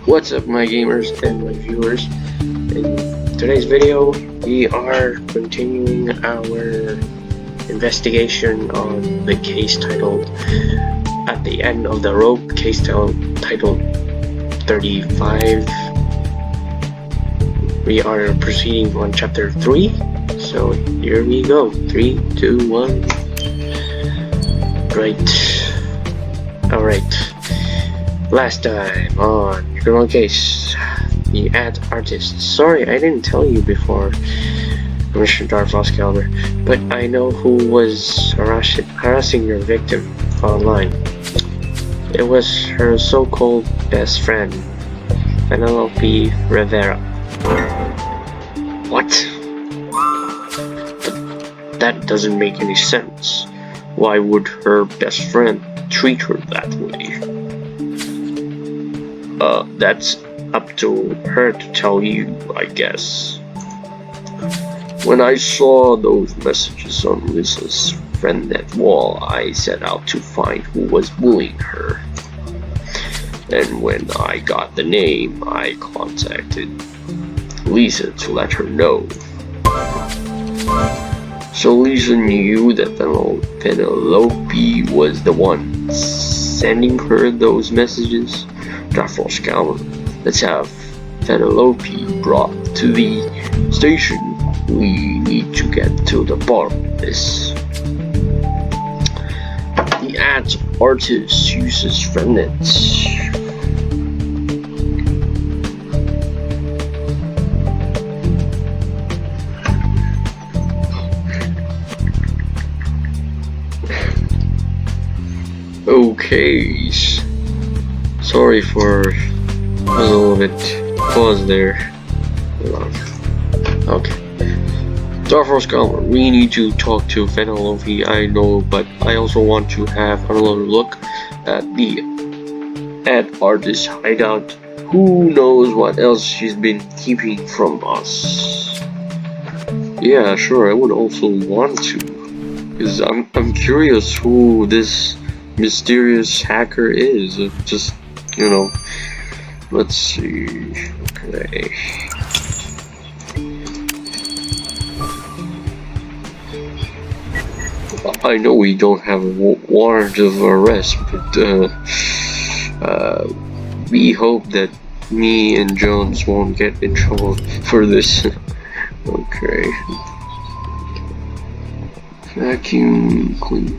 What's up, my gamers and my viewers? In today's video, we are continuing our investigation on the case titled At the End of the Rope, case titled 35. We are proceeding on chapter 3, so here we go. 3, 2, 1. Alright. Last time on your criminal case, the ad artist. Sorry, I didn't tell you before, Commissioner Darfos-Calmer, but I know who was harassing your victim online. It was her so-called best friend, Penelope Rivera. What? But that doesn't make any sense. Why would her best friend treat her that way? That's up to her to tell you, I guess. When I saw those messages on Lisa's friendnet wall, I set out to find who was bullying her. And when I got the name, I contacted Lisa to let her know. So Lisa knew that Penelope was the one sending her those messages. Darfos-Calmer, let's have Penelope brought to the station. We need to get to the bottom of this. The ad artist uses friendnets. Okay. Sorry for a little bit pause there. Okay. Darfos-Calmer, we need to talk to Penelope, I know, but I also want to have another look at the ad artist hideout. Who knows what else she's been keeping from us? Yeah, sure, I would also want to, because I'm curious who this mysterious hacker is. Just, you know, let's see. Okay. I know we don't have a warrant of arrest, but we hope that me and Jones won't get in trouble for this. Okay. Vacuum cleaner.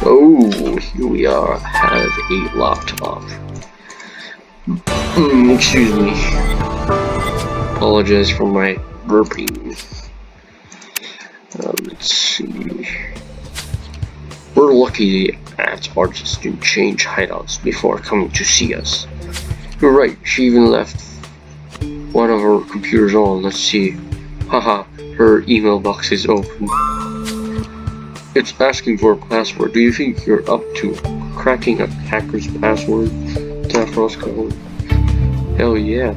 Oh, here we are. Have a laptop. Excuse me. Apologize for my burping. Let's see. We're lucky the ad artist didn't change hideouts before coming to see us. You're right, she even left one of her computers on. Let's see. Haha, her email box is open. It's asking for a password. Do you think you're up to cracking a hacker's password? Darfos-Calmer. Hell yeah.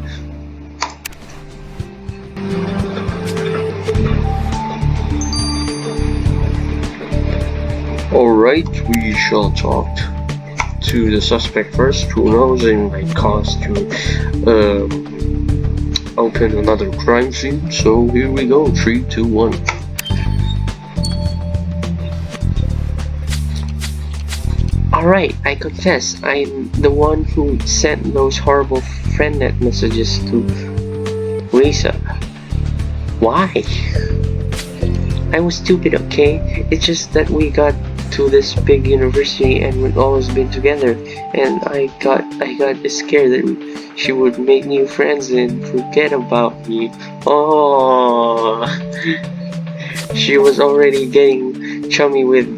Alright, we shall talk to the suspect first. Who knows, it might cost to open another crime scene. So here we go. 3, 2, 1. Alright, I confess, I'm the one who sent those horrible friendnet messages to Lisa. Why? I was stupid, okay? It's just that we got to this big university and we've always been together, and I got scared that she would make new friends and forget about me. Oh, she was already getting chummy with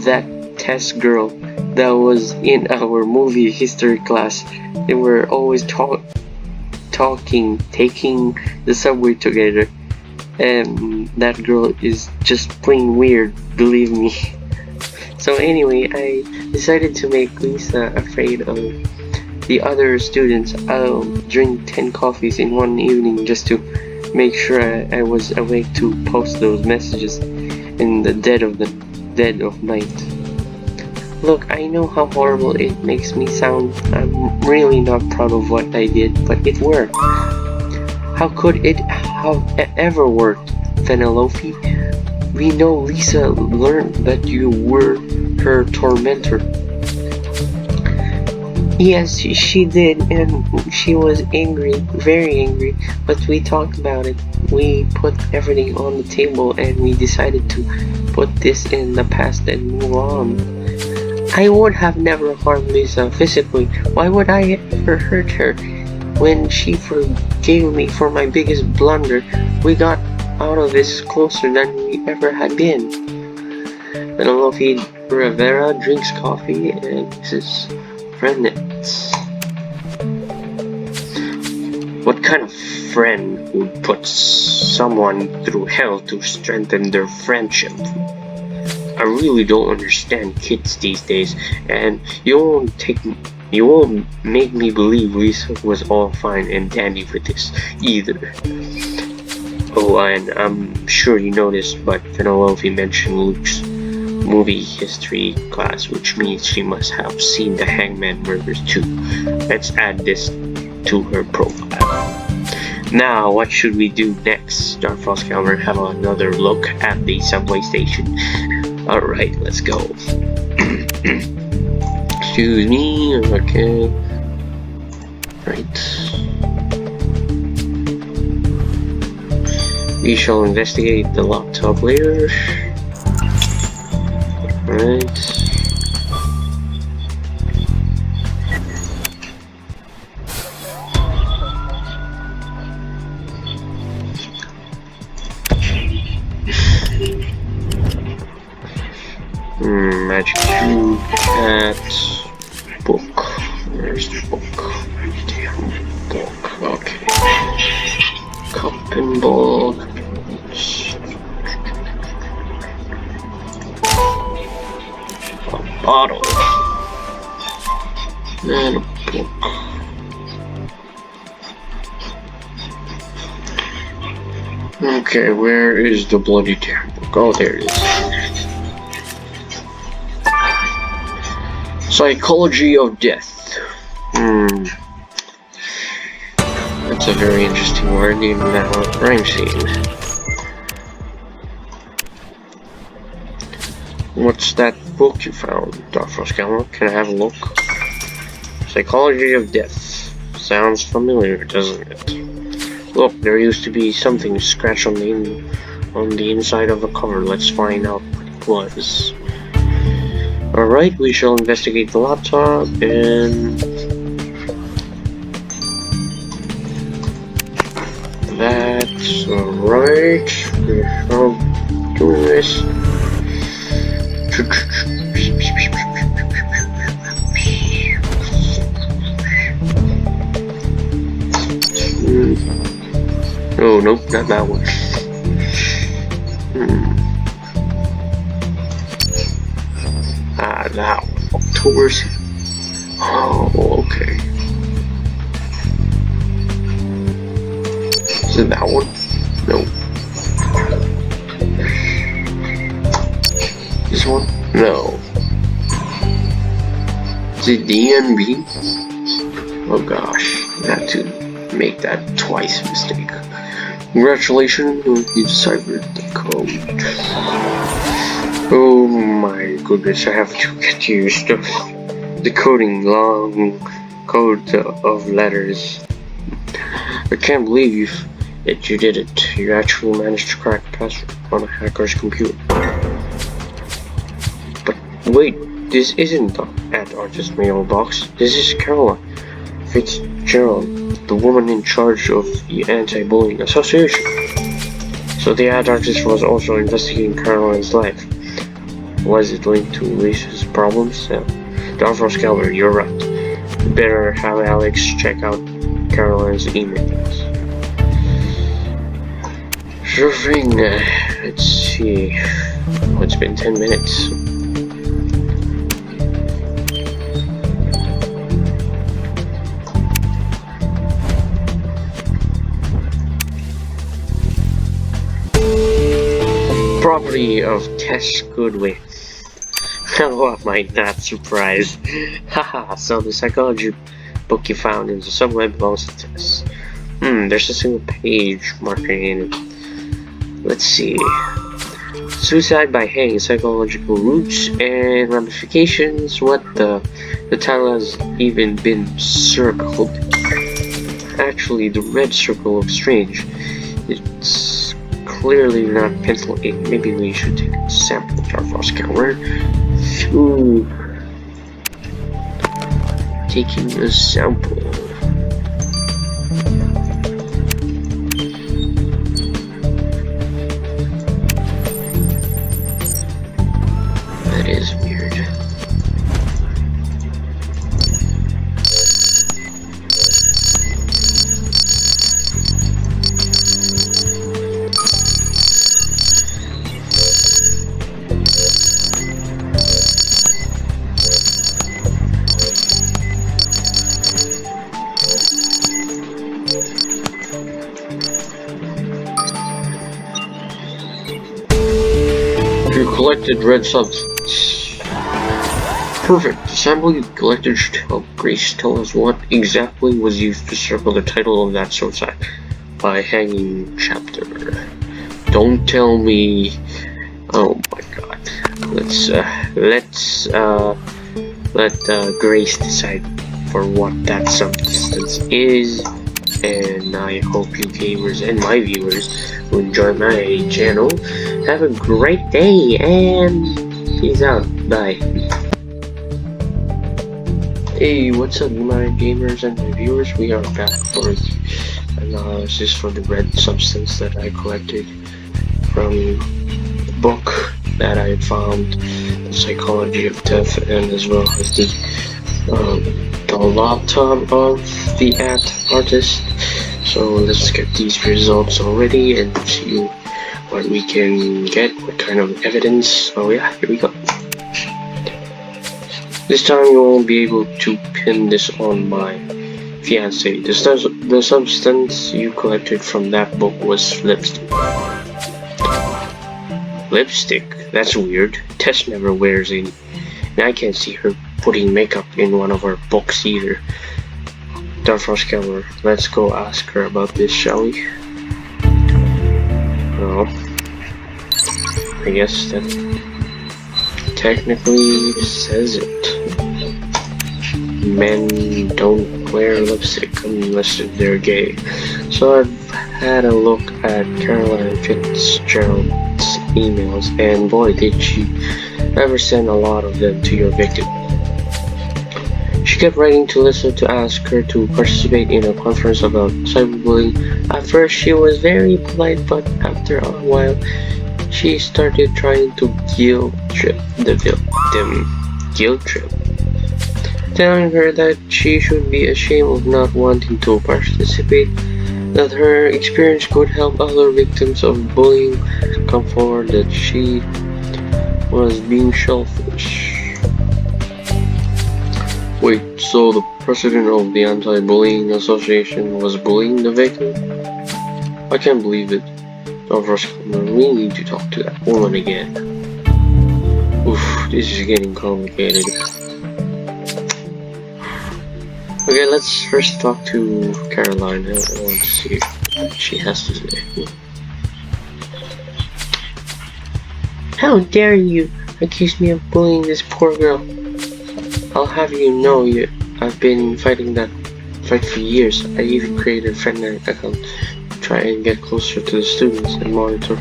that test girl that was in our movie history class. They were always taking the subway together, and that girl is just plain weird, believe me. So anyway, I decided to make Lisa afraid of the other students, I'll drink 10 coffees in one evening just to make sure I was awake to post those messages in the dead of night. Look, I know how horrible it makes me sound. I'm really not proud of what I did, but it worked. How could it have ever worked, Penelope? We know Lisa learned that you were her tormentor. Yes, she did, and she was angry, very angry, but we talked about it. We put everything on the table and we decided to put this in the past and move on. I would have never harmed Lisa physically. Why would I ever hurt her? When she forgave me for my biggest blunder, we got out of this closer than we ever had been. Penelope Rivera drinks coffee and kisses friendnets. What kind of friend would put someone through hell to strengthen their friendship? I really don't understand kids these days, and you won't make me believe Lisa was all fine and dandy with this either. Oh, and I'm sure you noticed, but Penelope mentioned Luke's movie history class, which means she must have seen the Hangman Murders too. Let's add this to her profile. Now, what should we do next? Starfrost Calmer have another look at the subway station. Alright, let's go. Excuse me, okay. Right. We shall investigate the laptop later. Right. Magic cube, cat, book. Where's the book? Damn book. Okay. Cup and ball. A bottle. And a book. Okay, where is the bloody damn book? Oh, there it is. Psychology of Death. That's a very interesting word, even that rhyme scheme. What's that book you found, Dr. Scalmer? Can I have a look? Psychology of Death. Sounds familiar, doesn't it? Look, there used to be something scratched on the inside of the cover. Let's find out what it was. Alright, we shall investigate the laptop and that's alright. We shall do this. Oh, nope, not that one. Now, October. Oh, okay. Is it that one? No. This one? No. Is it DNB? Oh gosh, I had to make that twice mistake. Congratulations, you deciphered the code. Oh my goodness, I have to get used to decoding long code of letters. I can't believe that you did it. You actually managed to crack the password on a hacker's computer. But wait, this isn't the ad artist mailbox. This is Caroline Fitzgerald, the woman in charge of the Anti-Bullying Association. So the ad artist was also investigating Caroline's life. Was it linked to Lisa's problems? Dr. Scalmer, you're right. Better have Alex check out Caroline's emails. Sure thing. Let's see. Oh, it's been 10 minutes. Property of Tess Goodwin. How am I not surprised? Haha, so the psychology book you found in the subway belongs to Tess. There's a single page marker in it. Let's see. Suicide by hanging, psychological roots and ramifications. What the title has even been circled. Actually, the red circle looks strange. It's clearly not pencil ink. Maybe we should take a sample of our frost counter. Ooh. Taking a sample. That is weird. You collected red substance. Perfect. The sample you collected should help Grace tell us what exactly was used to circle the title of that suicide by hanging chapter. Don't tell me. Oh my god. Let Grace decide for what that substance is. And I hope you gamers and my viewers who enjoy my channel have a great day, and peace out. Bye. Hey, what's up my gamers and my viewers? We are back for the analysis for the red substance that I collected from the book that I found, The Psychology of Death, and as well as the laptop of the artist. So let's get these results already and see what we can get, what kind of evidence. So yeah, here we go. This time you won't be able to pin this on my fiance. The substance you collected from that book was lipstick. Lipstick? That's weird. Tess never wears any. And I can't see her putting makeup in one of our books either. Dark Frost Keller, let's go ask her about this, shall we? Well, I guess that technically says it. Men don't wear lipstick unless they're gay. So I've had a look at Caroline Fitzgerald's emails, and boy did she ever send a lot of them to your victim. She kept writing to Lisa to ask her to participate in a conference about cyberbullying. At first she was very polite, but after a while she started trying to guilt trip the victim. Guilt trip? Telling her that she should be ashamed of not wanting to participate, that her experience could help other victims of bullying come forward, that she was being selfish. Wait, so the president of the Anti-Bullying Association was bullying the victim? I can't believe it. We need to talk to that woman again. Oof, this is getting complicated. Okay, let's first talk to Caroline. I want to see what she has to say. How dare you accuse me of bullying this poor girl? I'll have you know I've been fighting that fight for years. I even created a friend account to try and get closer to the students and monitor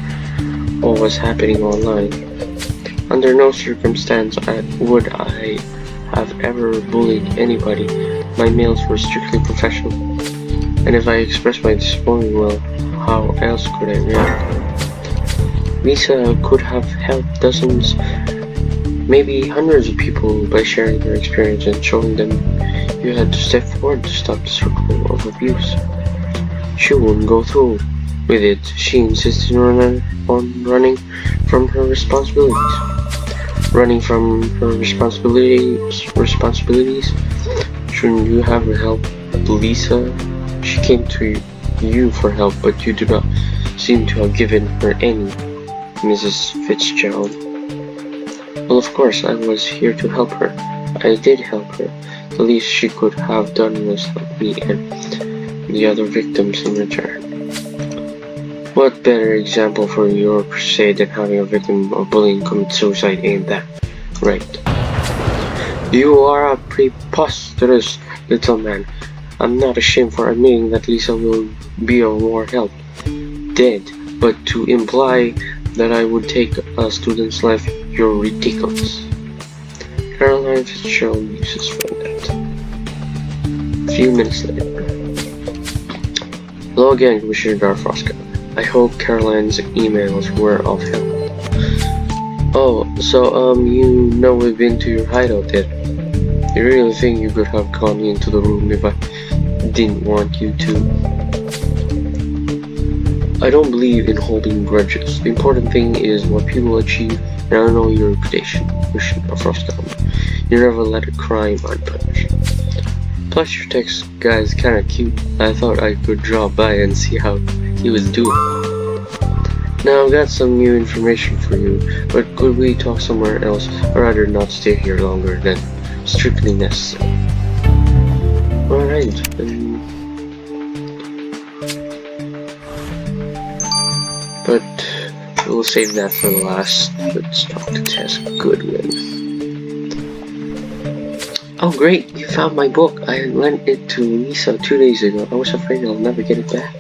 what was happening online. Under no circumstance would I have ever bullied anybody. My mails were strictly professional. And if I expressed my disappointment, well, how else could I react? Lisa could have helped dozens, maybe hundreds of people by sharing her experience and showing them you had to step forward to stop the circle of abuse. She wouldn't go through with it. She insisted on running from her responsibilities. Running from her responsibilities? Shouldn't you have helped Lisa? She came to you for help, but you do not seem to have given her any. Mrs. Fitzgerald. Well, of course, I was here to help her. I did help her. The least she could have done was help me and the other victims in return. What better example for your crusade than having a victim of bullying commit suicide, ain't that right? You are a preposterous little man. I'm not ashamed for admitting that Lisa will be of more help dead, but to imply that I would take a student's life, you're ridiculous. Caroline Fitzgerald uses Reddit. A few minutes later. Hello again, Commissioner Darfroska. I hope Caroline's emails were of help. Oh, so you know we've been to your hideout yet? You really think you could have gone into the room if I didn't want you to? I don't believe in holding grudges. The important thing is what people achieve, and I know your reputation, Commissioner Darfroska. You never let a crime unpunished. Plus your text guy's kinda cute. I thought I could drop by and see how he was doing. Now I've got some new information for you, but could we talk somewhere else? I'd rather not stay here longer than strictly necessary. Alright, but we'll save that for the last. Let's talk to Tess Goodwin. Oh great, you found my book. I lent it to Lisa 2 days ago. I was afraid I'll never get it back.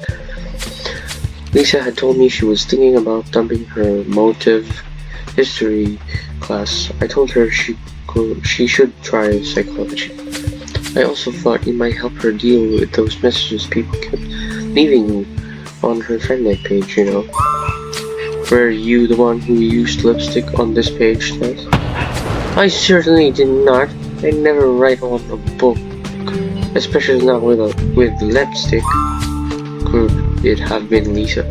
Lisa had told me she was thinking about dumping her motive history class. I told her she should try psychology. I also thought it might help her deal with those messages people kept leaving on her friendnet page, you know. Were you the one who used lipstick on this page, Tess? I certainly did not. I never write on a book, especially not with lipstick. Could it have been Lisa?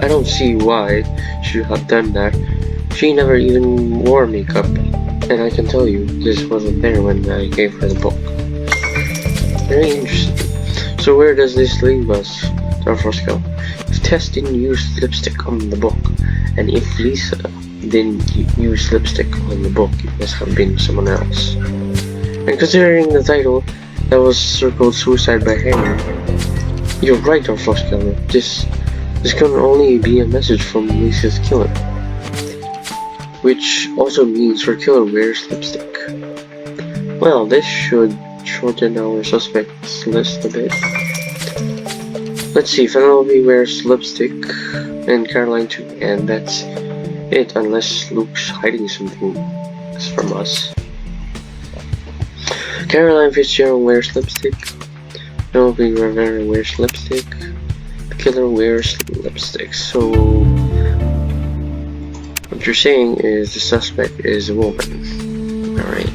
I don't see why she would have done that. She never even wore makeup, and I can tell you this wasn't there when I gave her the book. Very interesting. So where does this leave us, Darfroska? If Tess didn't use lipstick on the book, and if Lisa didn't use lipstick on the book, it must have been someone else. And considering the title that was circled Suicide by Hanging, you're right, Darfroska. This can only be a message from Lisa's killer. Which also means her killer wears lipstick. Well, this should shorten our suspects list a bit. Let's see, Penelope wears lipstick, and Caroline too, and that's it, unless Luke's hiding something from us. Caroline Fitzgerald wears lipstick. Penelope Rivera wears lipstick. The killer wears lipstick. So what you're saying is the suspect is a woman. Alright.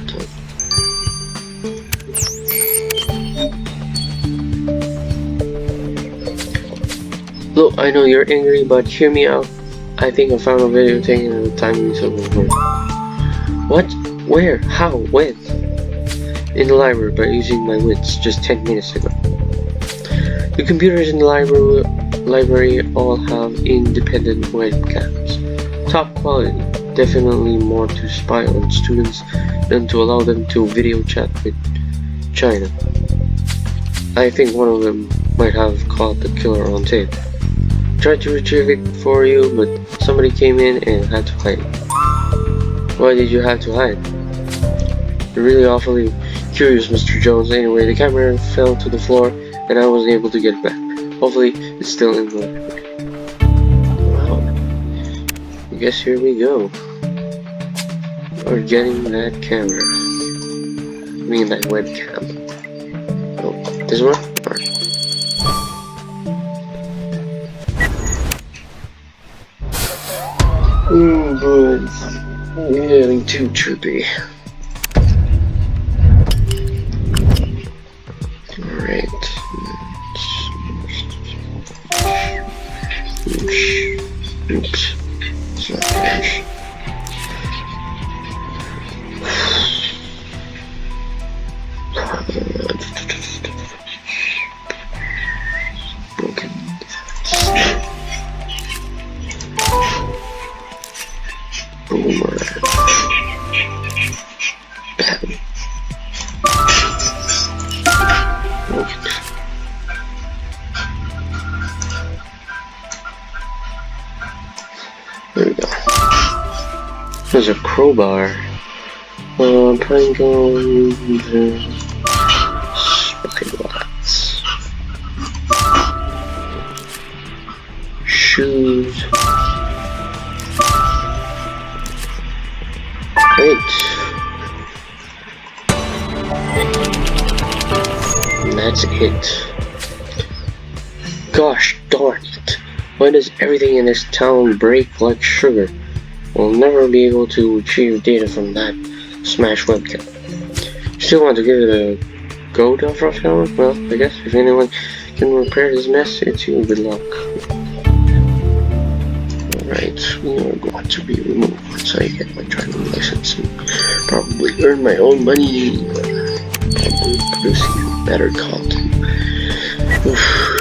Look, I know you're angry, but hear me out. I think I found a video taken at the time Lisa was born. What? Where? How? When? In the library by using my wits just 10 minutes ago. The computers in the library all have independent webcams. Top quality. Definitely more to spy on students than to allow them to video chat with China. I think one of them might have caught the killer on tape. Tried to retrieve it for you, but somebody came in and had to hide. Why did you have to hide? You're really awfully curious, Mr. Jones. Anyway, the camera fell to the floor and I wasn't able to get it back. Hopefully, it's still in the library. Wow. I guess here we go. We're getting that camera. I mean that webcam. Oh, this one? Alright. But I'm getting too trippy. Alright. Oops. It's not finished. Okay. There's a crowbar. Pine cone. Spotted lots. Shoes. Great. And that's it. Gosh darn it. Why does everything in this town break like sugar? We'll never be able to retrieve data from that smash webcam. Still want to give it a go, Delphros? Well, I guess if anyone can repair this mess, it's you. Good luck. Alright, we are going to be removed once I get my driving license and probably earn my own money, probably producing better content. Oof.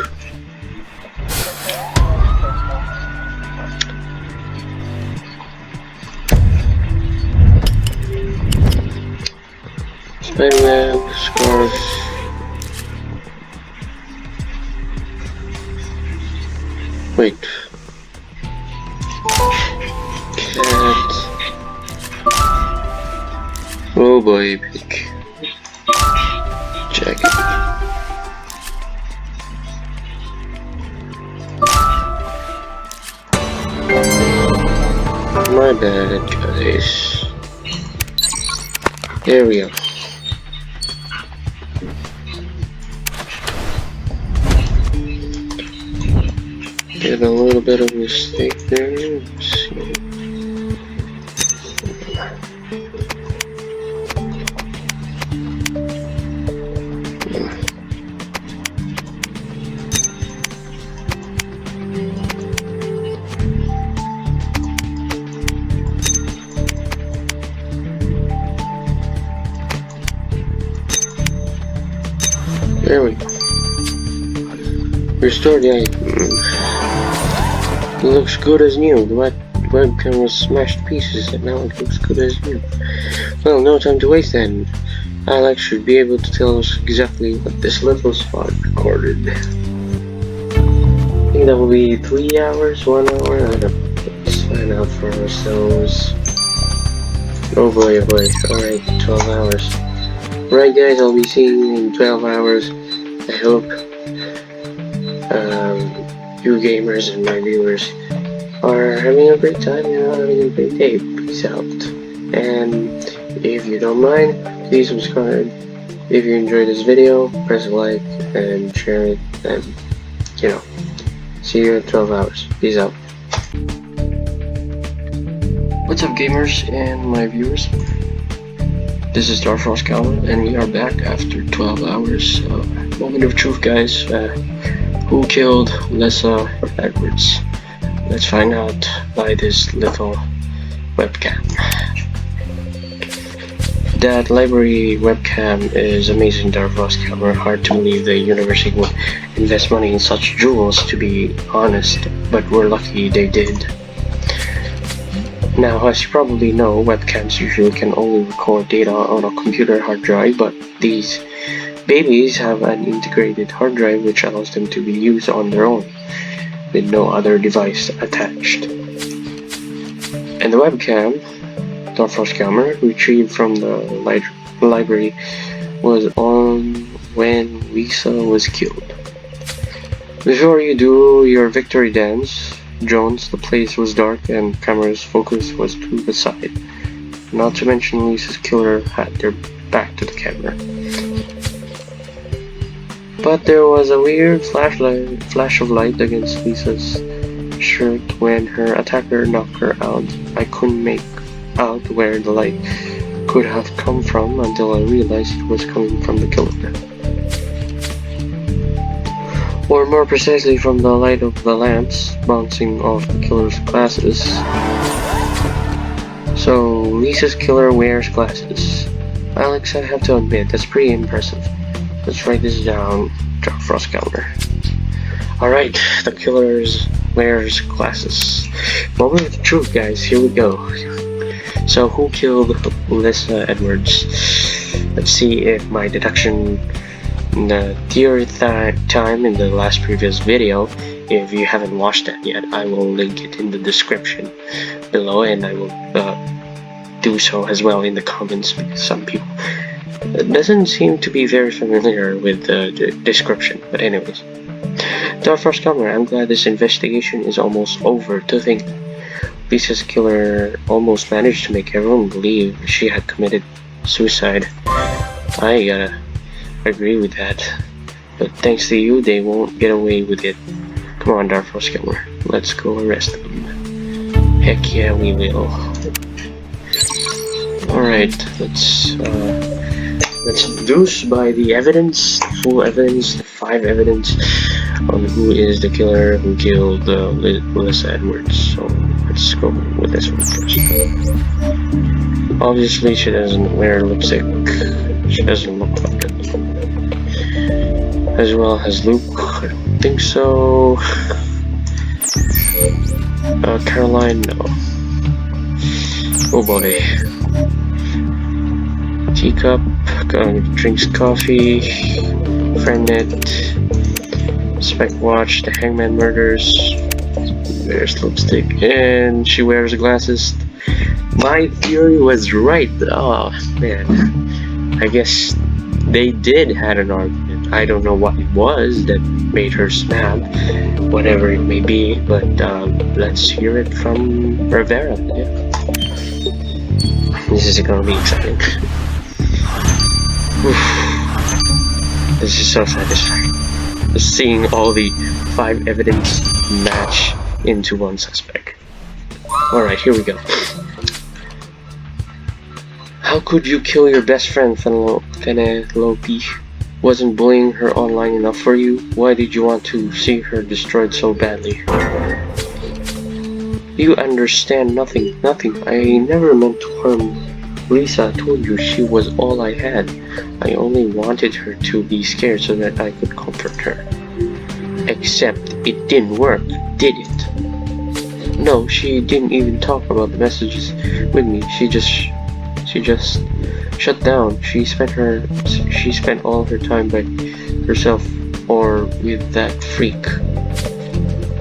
Spiderweb, scarf. Wait. Cat. Oh boy, pig. Jacket. My bad, guys. There we go. Did a little bit of mistake there. Let's see. There we go. Restore the item. It looks good as new. The webcam was smashed to pieces and now it looks good as new. Well, no time to waste then. Alex should be able to tell us exactly what this little spot recorded. I think that will be 3 hours, 1 hour. I don't know. Let's find out for ourselves. Oh boy, oh boy. Alright, 12 hours. Right guys, I'll be seeing you in 12 hours. I hope you gamers and my viewers are having a great time and having a great day. Peace out. And if you don't mind, please subscribe. If you enjoyed this video, press like and share it, and you know, see you in 12 hours. Peace out. What's up gamers and my viewers? This is Darfrost Cower and we are back after 12 hours. Moment of truth guys. Who killed Lisa Edwards? Let's find out by this little webcam. That library webcam is amazing, Darfrost Cower. Hard to believe the university would invest money in such jewels, to be honest, but we're lucky they did. Now, as you probably know, webcams usually can only record data on a computer hard drive, but these babies have an integrated hard drive which allows them to be used on their own, with no other device attached. And the webcam, Darfrost camera, retrieved from the library, was on when Lisa was killed. Before you do your victory dance, Jones, the place was dark and camera's focus was to the side. Not to mention Lisa's killer had their back to the camera. But there was a weird flash of light against Lisa's shirt when her attacker knocked her out. I couldn't make out where the light could have come from until I realized it was coming from the killer. Or more precisely from the light of the lamps bouncing off the killer's glasses. So Lisa's killer wears glasses. Alex, I have to admit, that's pretty impressive. Let's write this down, Darfrost Counter. Alright, the killer wears glasses. Moment of the truth, guys, here we go. So, who killed Lisa Edwards? Let's see if my deduction in the theory time in the last previous video. If you haven't watched that yet, I will link it in the description below, and I will do so as well in the comments, because some people doesn't seem to be very familiar with the description. But anyways, to our first comment, I'm glad this investigation is almost over. To think Lisa's killer almost managed to make everyone believe she had committed suicide. I gotta agree with that. But thanks to you, they won't get away with it. Come on, Dark Force Killer, let's go arrest them. Heck yeah, we will. Alright, let's deduce by the evidence, the full evidence, the 5 evidence on who is the killer who killed Melissa Edwards. So let's go with this one first. Obviously, she doesn't wear lipstick. She doesn't look like it. As well as Luke, I don't think so. Caroline, no. Oh boy. Teacup, drinks coffee. Friendnet. Spec Watch, the Hangman Murders. There's lipstick, and she wears glasses. My theory was right. Oh man, I guess they did had an argument. I don't know what it was that made her snap, whatever it may be, but let's hear it from Rivera. Yeah. This is gonna be exciting. This is so satisfying. Just seeing all the 5 evidence match into one suspect. Alright, here we go. How could you kill your best friend, Penelope? Wasn't bullying her online enough for you? Why did you want to see her destroyed so badly? You understand nothing. I never meant to harm Lisa. I told you she was all I had. I only wanted her to be scared so that I could comfort her. Except it didn't work, did it? No, she didn't even talk about the messages with me. She just shut down. She spent all her time by herself or with that freak.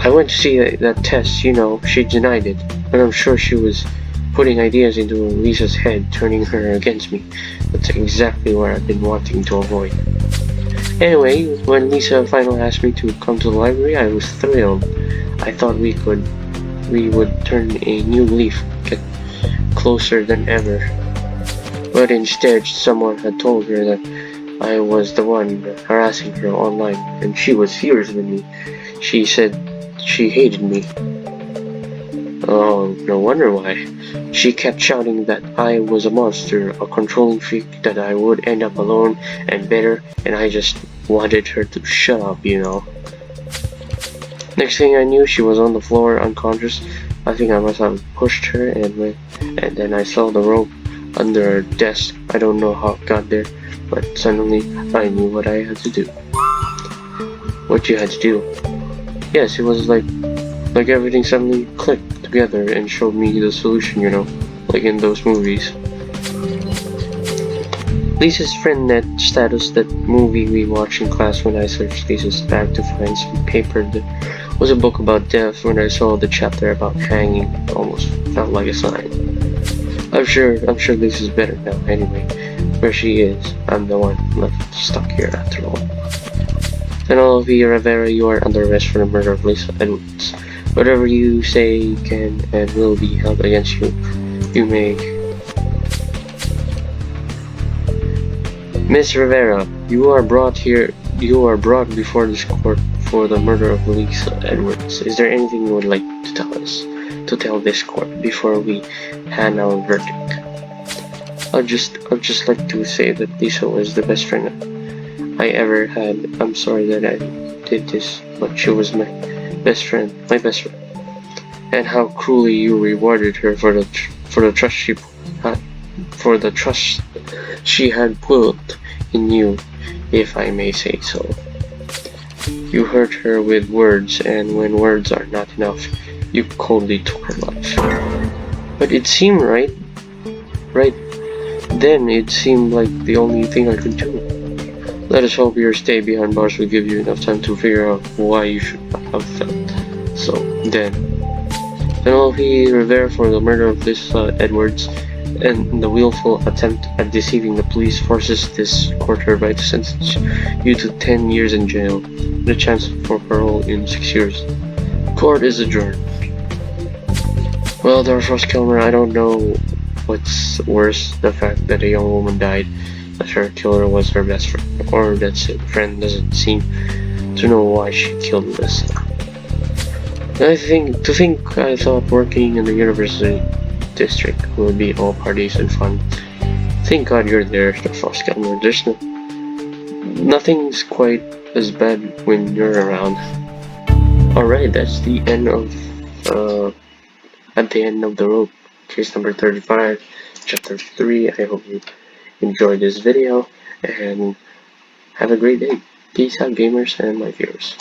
I went to see that test, you know, she denied it, but I'm sure she was putting ideas into Lisa's head, turning her against me. That's exactly what I've been wanting to avoid. Anyway, when Lisa finally asked me to come to the library, I was thrilled. I thought we would turn a new leaf, get closer than ever. But instead, someone had told her that I was the one harassing her online, and she was furious with me. She said she hated me. Oh, no wonder why. She kept shouting that I was a monster, a controlling freak, that I would end up alone and bitter, and I just wanted her to shut up, you know. Next thing I knew, she was on the floor, unconscious. I think I must have pushed her, and then I saw the rope under her desk. I don't know how it got there, but suddenly I knew what I had to do. What you had to do? Yes, it was like everything suddenly clicked together and showed me the solution, you know, like in those movies. Lisa's friendnet status, that movie we watched in class. When I searched Lisa's bag to find some paper, there was a book about death. When I saw the chapter about hanging, it almost felt like a sign. I'm sure Lisa's better now. Anyway, where she is, I'm the one left stuck here after all. And all of you, Rivera, you are under arrest for the murder of Lisa Edwards. Whatever you say can and will be held against you. You may. Miss Rivera, you are brought before this court for the murder of Lisa Edwards. Is there anything you would like to tell this court before we hand our verdict? I'd just like to say that Lisa was the best friend I ever had. I'm sorry that I did this, but she was my best friend. And how cruelly you rewarded her for the trust she had put in you, if I may say so. You hurt her with words, and when words are not enough, you coldly took her life. But it seemed right then, it seemed like the only thing I could do. Let us hope your stay behind bars will give you enough time to figure out why you should have felt so then. Penelope Rivera for the murder of Lisa Edwards. and the willful attempt at deceiving the police forces this court hereby to sentence you to 10 years in jail, with a chance for parole in 6 years. Court is adjourned. Well, Dr. Ross Kilmer, I don't know what's worse, the fact that a young woman died, that her killer was her best friend, or that said friend doesn't seem to know why she killed Melissa. I thought working in the university district would be all parties and fun. Thank God you're there, Dr. Ross Kilmer. Nothing's quite as bad when you're around. Alright, that's the end of at the end of the rope. Case number 35, chapter 3. I hope you enjoyed this video and have a great day. Peace out, gamers and my viewers.